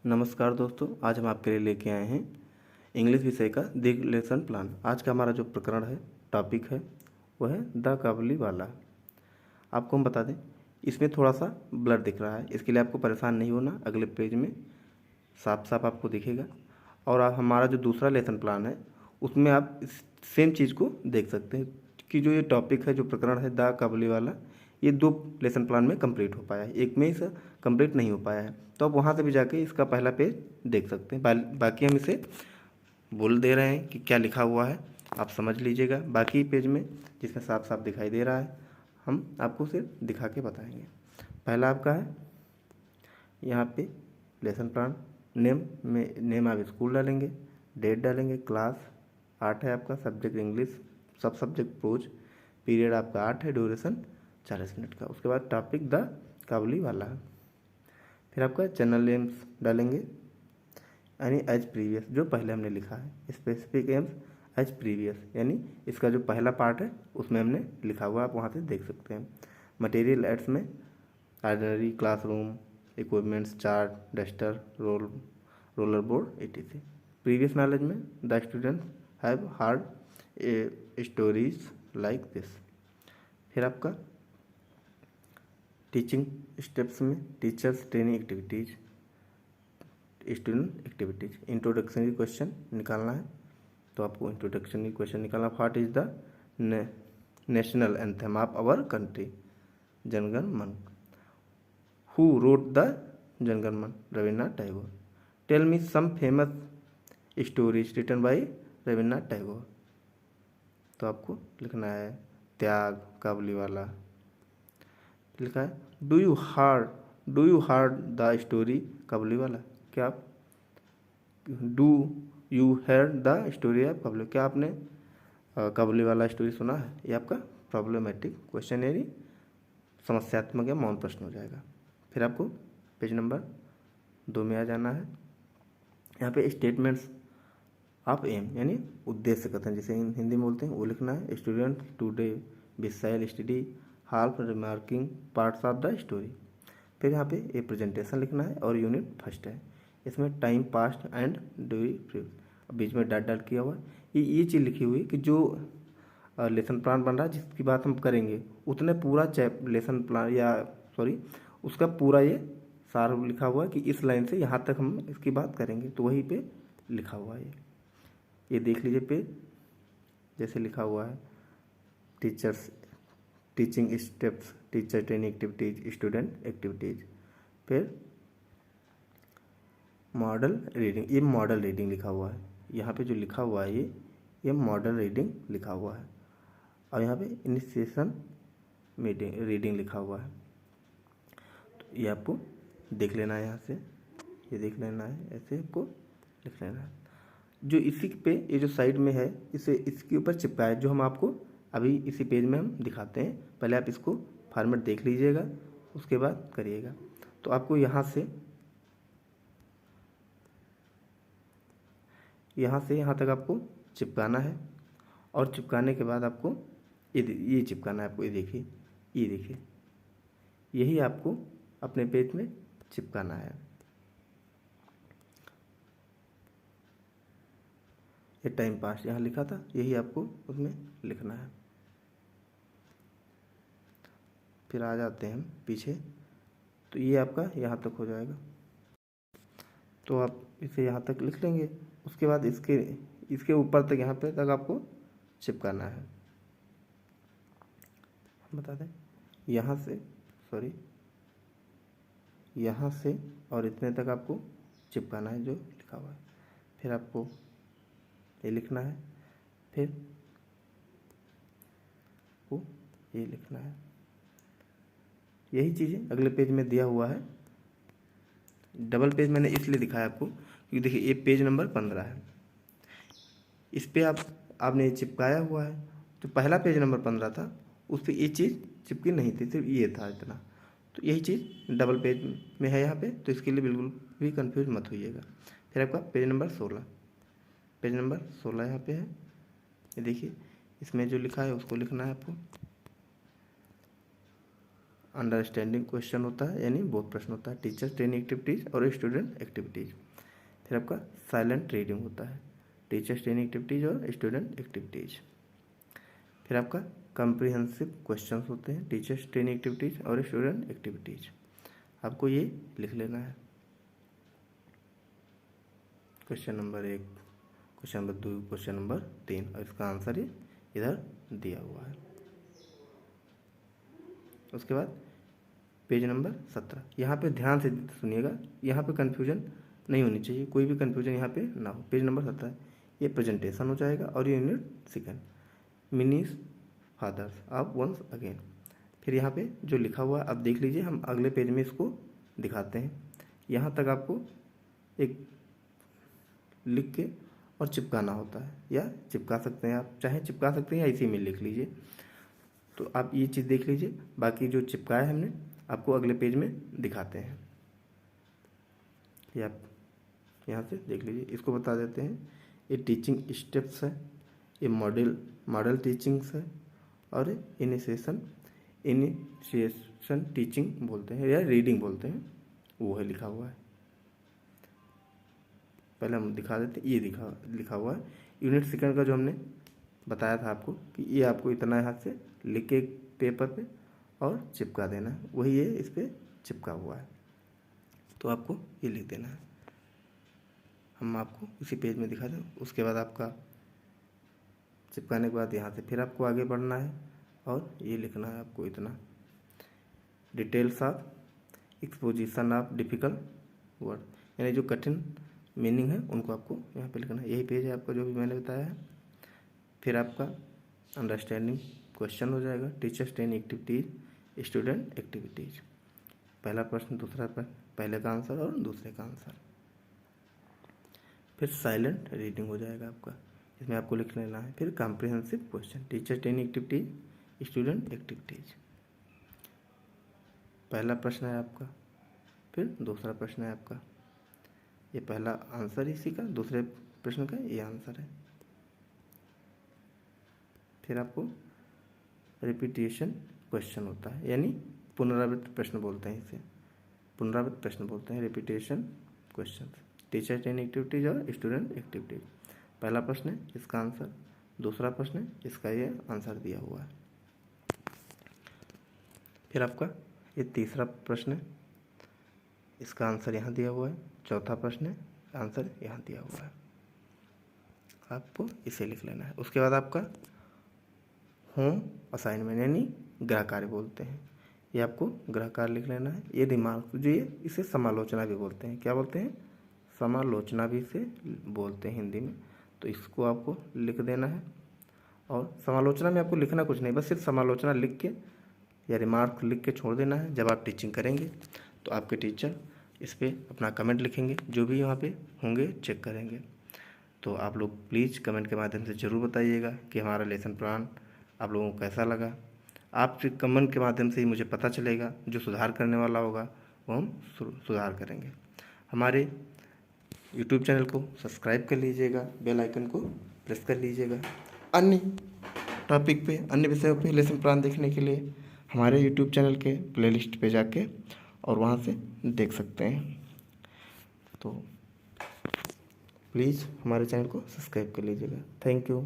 नमस्कार दोस्तों, आज हम आपके लिए लेके आए हैं इंग्लिश विषय का द लेसन प्लान। आज का हमारा जो प्रकरण है, टॉपिक है, वह है द काबुली वाला। आपको हम बता दें, इसमें थोड़ा सा ब्लर दिख रहा है, इसके लिए आपको परेशान नहीं होना। अगले पेज में साफ साफ आपको दिखेगा। और हमारा जो दूसरा लेसन प्लान है, उसमें आप इस सेम चीज़ को देख सकते हैं कि जो ये टॉपिक है, जो प्रकरण है द काबुली वाला, ये 2 लेसन प्लान में कंप्लीट हो पाया है, एक में इसे कंप्लीट नहीं हो पाया है। तो आप वहाँ से भी जाके इसका पहला पेज देख सकते हैं। बाकी हम इसे बोल दे रहे हैं कि क्या लिखा हुआ है, आप समझ लीजिएगा। बाकी पेज में जिसमें साफ साफ दिखाई दे रहा है, हम आपको सिर्फ दिखा के बताएंगे। पहला आपका है यहाँ पे लेसन प्लान, नेम में नेम आप स्कूल डालेंगे, डेट डालेंगे, क्लास 8 है आपका, सब्जेक्ट इंग्लिश, सब सब्जेक्ट प्रोज, पीरियड आपका 8 है, ड्यूरेशन 40 मिनट का। उसके बाद टॉपिक द काबुली वाला है। फिर आपका चैनल नेम्स डालेंगे, यानी एज प्रीवियस, जो पहले हमने लिखा है, स्पेसिफिक एम्स एज प्रीवियस, यानी इसका जो पहला पार्ट है उसमें हमने लिखा हुआ, आप वहाँ से देख सकते हैं। मटेरियल एड्स में ordinary, classroom, equipments, chart, duster, roller board etc। Previous knowledge में the students have heard stories like this. फिर आपका टीचिंग स्टेप्स में teachers training activities, student activities, introductionary question निकालना है, तो आपको इंट्रोडक्शनरी क्वेश्चन निकालना। What is the national anthem of our country, Janagana Mana. Who wrote the Janagana Mana, Rabindranath Tagore. Tell me some famous stories written by Rabindranath Tagore. तो आपको लिखना है त्याग, काबुली वाला लिखा है। Do you heard the story Kabuliwala, क्या आप do you heard the story of Kabuli, क्या आपने काबुली वाला स्टोरी सुना है। ये आपका प्रॉब्लमेटिक क्वेश्चन यानी समस्यात्मक या मौन प्रश्न हो जाएगा। फिर आपको पेज नंबर 2 में आ जाना है। यहाँ पे स्टेटमेंट्स ऑफ एम यानी उद्देश्य कथन, जिसे हिंदी में बोलते हैं, वो लिखना है। Student today Vishal study half remarking parts of the story. फिर यहाँ पे ए प्रेजेंटेशन लिखना है और यूनिट फर्स्ट है। इसमें टाइम पास्ट एंड डू बीच में डॉट डॉट किया हुआ है। ये चीज़ लिखी हुई कि जो लेसन प्लान बन रहा है, जिसकी बात हम करेंगे, उतने पूरा लेसन प्लान या सॉरी उसका पूरा ये सार लिखा हुआ है कि इस लाइन से यहाँ तक हम इसकी बात करेंगे, तो वहीं पे लिखा हुआ है। ये देख लीजिए पेज, जैसे लिखा हुआ है teachers teaching steps, teacher training activities, student activities. फिर मॉडल रीडिंग, ये मॉडल रीडिंग लिखा हुआ है। यहाँ पे जो लिखा हुआ है ये मॉडल रीडिंग लिखा हुआ है। और यहाँ पे इनिशिएशन मीटिंग रीडिंग लिखा हुआ है। तो ये आपको देख लेना है, यहाँ से ये देख लेना है, ऐसे आपको लिख लेना है। जो इसी पे ये जो साइड में है, इसे इसके ऊपर चिपका है, जो हम आपको अभी इसी पेज में हम दिखाते हैं। पहले आप इसको फॉर्मेट देख लीजिएगा, उसके बाद करिएगा। तो आपको यहाँ से यहाँ तक आपको चिपकाना है, और चिपकाने के बाद आपको ये चिपकाना है। आपको ये देखिए यही आपको अपने पेज में चिपकाना है। ये टाइम पास यहाँ लिखा था, यही आपको उसमें लिखना है। फिर आ जाते हैं हम पीछे, तो ये आपका यहाँ तक हो जाएगा। तो आप इसे यहाँ तक लिख लेंगे। उसके बाद इसके ऊपर तक, यहाँ पे तक आपको चिपकाना है। बता दें, यहाँ से और इतने तक आपको चिपकाना है जो लिखा हुआ है। फिर आपको ये लिखना है, फिर वो ये लिखना है। यही चीज़ें अगले पेज में दिया हुआ है। डबल पेज मैंने इसलिए दिखाया आपको क्योंकि देखिए ये पेज नंबर 15 है, इस पे आपने ये चिपकाया हुआ है। जो पहला पेज नंबर 15 था, उस पर ये चीज़ चिपकी नहीं थी, सिर्फ ये था इतना। तो यही चीज़ डबल पेज में है यहाँ पे, तो इसके लिए बिल्कुल भी कंफ्यूज मत होइएगा। फिर आपका पेज नंबर 16 यहाँ पे है। ये देखिए, इसमें जो लिखा है उसको लिखना है आपको। अंडरस्टैंडिंग क्वेश्चन होता है, यानी बहुत प्रश्न होता है, टीचर्स ट्रेनिंग एक्टिविटीज़ और स्टूडेंट एक्टिविटीज़। फिर आपका साइलेंट रीडिंग होता है, टीचर्स ट्रेनिंग एक्टिविटीज़ और स्टूडेंट एक्टिविटीज़। फिर आपका कम्प्रिहेंसिव क्वेश्चंस होते हैं, टीचर्स ट्रेनिंग एक्टिविटीज़ और स्टूडेंट एक्टिविटीज़। आपको ये लिख लेना है, question number 1, question number 2, question number 3, और इसका आंसर ही इधर दिया हुआ है। उसके बाद पेज नंबर 17, यहाँ पे ध्यान से सुनिएगा, यहाँ पे कन्फ्यूजन नहीं होनी चाहिए, कोई भी कन्फ्यूजन यहाँ पे ना हो। पेज नंबर 17 ये प्रेजेंटेशन हो जाएगा और ये यूनिट सेकंड, मिनीज फादर्स ऑफ वंस अगेन। फिर यहाँ पे जो लिखा हुआ है आप देख लीजिए, हम अगले पेज में इसको दिखाते हैं। यहाँ तक आपको एक लिख के और चिपकाना होता है, या चिपका सकते हैं आप, चाहे चिपका सकते हैं या इसी में लिख लीजिए। तो आप ये चीज़ देख लीजिए, बाकी जो चिपकाया है हमने आपको अगले पेज में दिखाते हैं। ये आप यहाँ से देख लीजिए, इसको बता देते हैं। ये टीचिंग स्टेप्स है, ये मॉडल टीचिंग्स है, और इनिशिएशन टीचिंग बोलते हैं या रीडिंग बोलते हैं, वो है लिखा हुआ है। पहले हम दिखा देते हैं, ये लिखा हुआ है यूनिट सेकंड का, जो हमने बताया था आपको कि ये आपको इतना हाथ से लिख के पेपर पे और चिपका देना है, वही ये इस पर चिपका हुआ है। तो आपको ये लिख देना है, हम आपको इसी पेज में दिखा दें। उसके बाद आपका चिपकाने के बाद यहाँ से फिर आपको आगे बढ़ना है और ये लिखना है आपको इतना, details of exposition of difficult word, यानी जो कठिन मीनिंग है उनको आपको यहाँ पे लिखना है। यही पेज है आपका जो भी मैंने बताया है। फिर आपका अंडरस्टैंडिंग क्वेश्चन हो जाएगा, teachers training activities, student activities. पहला प्रश्न, दूसरा प्रश्न, पहले का आंसर और दूसरे का आंसर। फिर साइलेंट रीडिंग हो जाएगा आपका, इसमें आपको लिख लेना है। फिर comprehensive question, teachers training activities, student activities. पहला प्रश्न है आपका, फिर दूसरा प्रश्न है आपका, ये पहला आंसर इसी का, दूसरे प्रश्न का ये आंसर है। फिर आपको रिपीटेशन क्वेश्चन होता है, यानी पुनरावृत्त प्रश्न बोलते हैं इसे, पुनरावृत्त प्रश्न बोलते हैं repetition question. Teacher training activities और स्टूडेंट एक्टिविटीज, पहला प्रश्न है इसका आंसर, दूसरा प्रश्न है इसका ये आंसर दिया हुआ है। फिर आपका ये तीसरा प्रश्न है, इसका आंसर यहाँ दिया हुआ है। चौथा प्रश्न है, आंसर यहाँ दिया हुआ है, आपको इसे लिख लेना है। उसके बाद आपका होम असाइनमेंट, यानी गृह कार्य बोलते हैं, ये आपको गृह कार्य लिख लेना है। ये दिमाग जो ये इसे समालोचना भी बोलते हैं, क्या बोलते हैं, समालोचना भी इसे बोलते हैं हिंदी में। तो इसको आपको लिख देना है, और समालोचना में आपको लिखना कुछ नहीं, बस सिर्फ समालोचना लिख के या रिमार्क लिख के छोड़ देना है। जब आप टीचिंग करेंगे तो आपके टीचर इस पर अपना कमेंट लिखेंगे, जो भी यहाँ पे होंगे चेक करेंगे। तो आप लोग प्लीज़ कमेंट के माध्यम से ज़रूर बताइएगा कि हमारा लेसन प्लान आप लोगों को कैसा लगा। आपके कमेंट के माध्यम से ही मुझे पता चलेगा, जो सुधार करने वाला होगा वो हम सुधार करेंगे। हमारे यूट्यूब चैनल को सब्सक्राइब कर लीजिएगा, बेल आइकन को प्रेस कर लीजिएगा। अन्य टॉपिक पे, अन्य विषयों पे लेसन प्लान देखने के लिए हमारे यूट्यूब चैनल के प्लेलिस्ट पे जाके और वहाँ से देख सकते हैं। तो प्लीज़ हमारे चैनल को सब्सक्राइब कर लीजिएगा। Thank you.